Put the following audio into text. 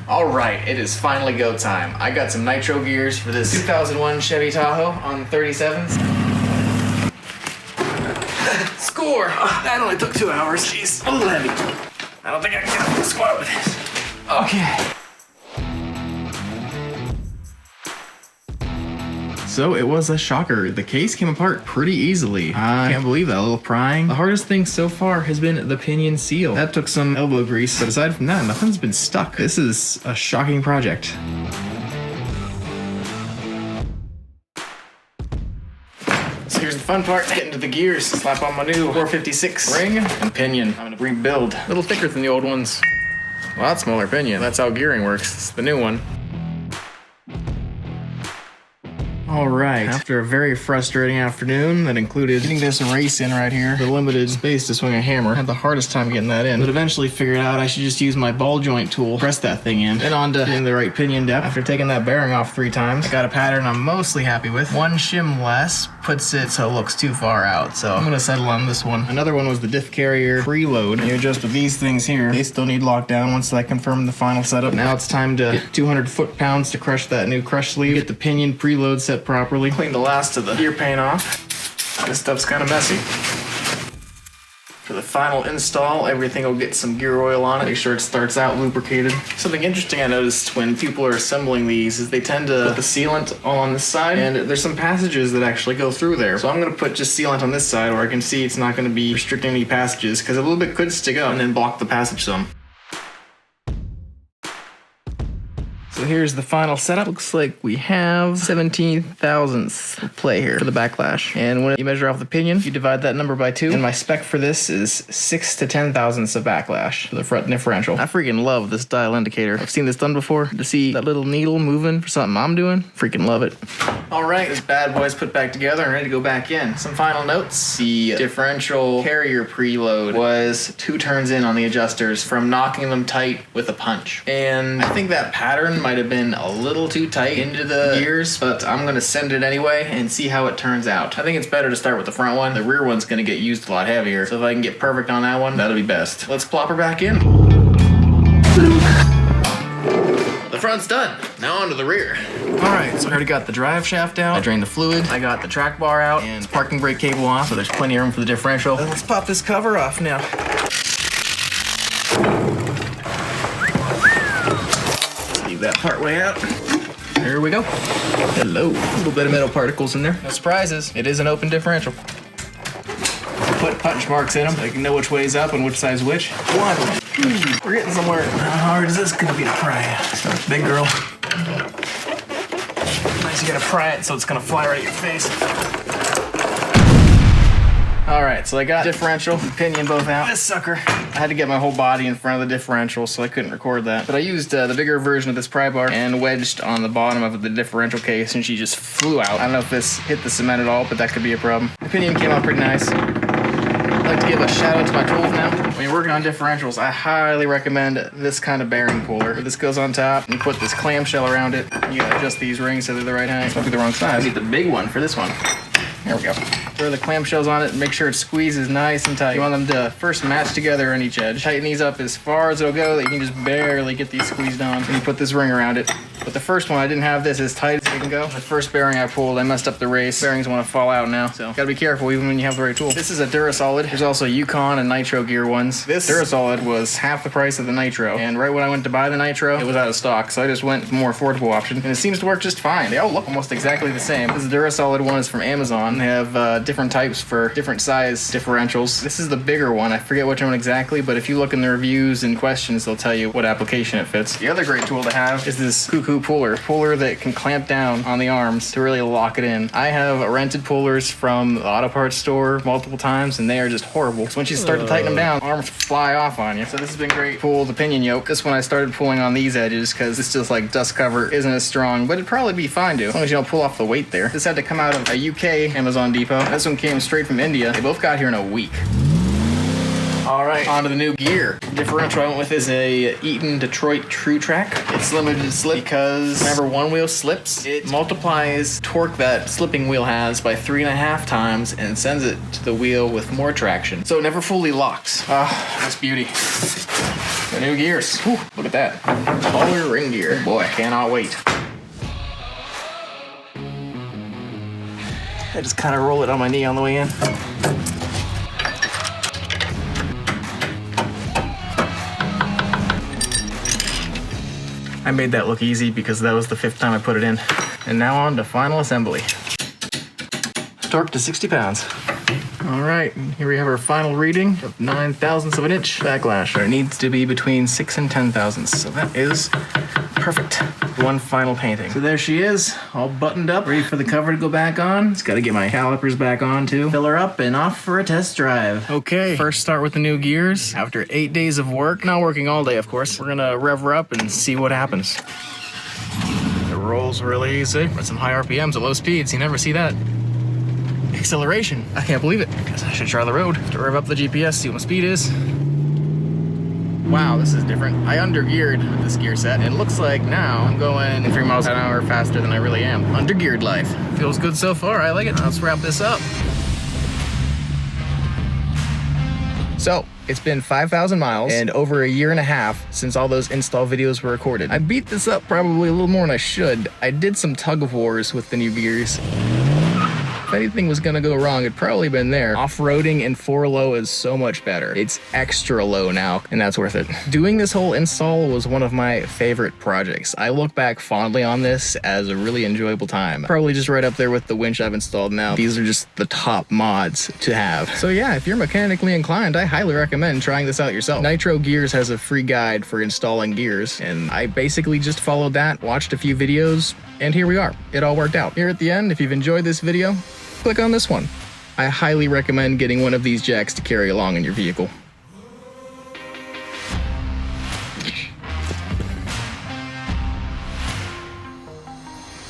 All right, it is finally go time. I got some nitro gears for this 2001 Chevy Tahoe on 37s. Score! That only took 2 hours. Jeez, a little heavy. I don't think I can get up the squat with this. Okay. So it was a shocker. The case came apart pretty easily. I can't believe that little prying. The hardest thing so far has been the pinion seal. That took some elbow grease, but aside from that, nothing's been stuck. This is a shocking project. So here's the fun part, get into the gears, slap on my new 456 ring and pinion. I'm gonna rebuild. A little thicker than the old ones. A lot smaller pinion. That's how gearing works. It's the new one. Alright, after a very frustrating afternoon that included getting this race in right here, the limited space to swing a hammer, I had the hardest time getting that in, but eventually figured out I should just use my ball joint tool, press that thing in, then on to getting the right pinion depth. After taking that bearing off 3 times, I got a pattern I'm mostly happy with. 1 shim less puts it so it looks too far out, so I'm gonna settle on this one. Another one was the diff carrier preload. You adjust with these things here. They still need lockdown once I confirm the final setup. Now it's time to get 200 foot-pounds to crush that new crush sleeve, get the pinion preload set properly, clean the last of the gear paint off. This stuff's kind of messy. For the final install, everything will get some gear oil on it, make sure it starts out lubricated. Something interesting I noticed when people are assembling these is they tend to put the sealant all on this side, and there's some passages that actually go through there. So I'm gonna put just sealant on this side where I can see it's not gonna be restricting any passages, because a little bit could stick out and then block the passage some. So here's the final setup. Looks like we have 17 thousandths of play here for the backlash. And when you measure off the pinion, you divide that number by 2. And my spec for this is 6 to 10 thousandths of backlash for the front differential. I freaking love this dial indicator. I've seen this done before. To see that little needle moving for something I'm doing, freaking love it. All right, this bad boy's put back together and ready to go back in. Some final notes. The differential carrier preload was 2 turns in on the adjusters from knocking them tight with a punch. And I think that pattern might have been a little too tight into the gears, but I'm gonna send it anyway and see how it turns out. I think it's better to start with the front one. The rear one's gonna get used a lot heavier, so if I can get perfect on that one, that'll be best. Let's plop her back in. The front's done. Now onto the rear. All right, so I already got the drive shaft out. I drained the fluid. I got the track bar out and the parking brake cable off, so there's plenty of room for the differential. Let's pop this cover off now. That part way out. There we go. Hello. A little bit of metal particles in there. No surprises. It is an open differential. Put punch marks in them so you can know which way's up and which side's which. 1. We're getting somewhere. How hard is this gonna be to pry? So, big girl. Nice, you gotta pry it so it's gonna fly right at your face. All right, so I got differential and pinion both out. This sucker, I had to get my whole body in front of the differential, so I couldn't record that. But I used the bigger version of this pry bar and wedged on the bottom of the differential case, and she just flew out. I don't know if this hit the cement at all, but that could be a problem. The pinion came out pretty nice. I'd like to give a shout out to my tools now. When you're working on differentials, I highly recommend this kind of bearing puller. This goes on top, and you put this clamshell around it. You gotta adjust these rings so they're the right height. This might be the wrong size. I need the big one for this one. There we go. Throw the clamshells on it and make sure it squeezes nice and tight. You want them to first match together on each edge. Tighten these up as far as it'll go that you can just barely get these squeezed on. And you put this ring around it. But the first one, I didn't have this as tight as it can go. The first bearing I pulled, I messed up the race. Bearings want to fall out now, so gotta be careful even when you have the right tool. This is a DURASOLID. There's also Yukon and Nitro gear ones. This DURASOLID was half the price of the Nitro. And right when I went to buy the Nitro, it was out of stock. So I just went with a more affordable option. And it seems to work just fine. They all look almost exactly the same. This DURASOLID one is from Amazon. They have different types for different size differentials. This is the bigger one. I forget which one exactly, but if you look in the reviews and questions, they'll tell you what application it fits. The other great tool to have is this Kukko Puller that can clamp down on the arms to really lock it in. I have rented pullers from the auto parts store multiple times, and they are just horrible. So once you start to tighten them down, arms fly off on you. So this has been great. Pull the pinion yoke. This one I started pulling on these edges because it's just like dust cover isn't as strong, but it'd probably be fine to, as long as you don't pull off the weight there. This had to come out of a UK Amazon depot. This one came straight from India. They both got here in a week. All right, on to the new gear. The differential I went with is a Eaton Truetrac. It's limited to slip because whenever one wheel slips, it multiplies torque that slipping wheel has by 3.5 times and sends it to the wheel with more traction. So it never fully locks. Ah, that's beauty. The new gears. Whew, look at that. Polar ring gear. Boy, cannot wait. I just kind of roll it on my knee on the way in. I made that look easy because that was the 5th time I put it in. And now on to final assembly. Torque to 60 pounds. All right, here we have our final reading of 9 thousandths of an inch backlash. It needs to be between 6 and 10 thousandths, so that is perfect. One final painting. So there she is, all buttoned up, ready for the cover to go back on. Just gotta get my calipers back on too. Fill her up and off for a test drive. Okay, first start with the new gears. After 8 days of work, not working all day of course, we're gonna rev her up and see what happens. It rolls really easy. At some high RPMs at low speeds, you never see that. Acceleration. I can't believe it. Guess I should try the road to rev up the GPS, see what my speed is. Wow, this is different. I under-geared with this gear set, and it looks like now I'm going 3 miles an hour faster than I really am. Under-geared life. Feels good so far, I like it. Let's wrap this up. So, it's been 5,000 miles and over a year and a half since all those install videos were recorded. I beat this up probably a little more than I should. I did some tug of wars with the new gears. If anything was gonna go wrong, it'd probably been there. Off-roading in 4 low is so much better. It's extra low now, and that's worth it. Doing this whole install was one of my favorite projects. I look back fondly on this as a really enjoyable time. Probably just right up there with the winch I've installed now. These are just the top mods to have. So yeah, if you're mechanically inclined, I highly recommend trying this out yourself. Nitro Gears has a free guide for installing gears, and I basically just followed that, watched a few videos, and here we are. It all worked out. Here at the end, if you've enjoyed this video, click on this one. I highly recommend getting one of these jacks to carry along in your vehicle.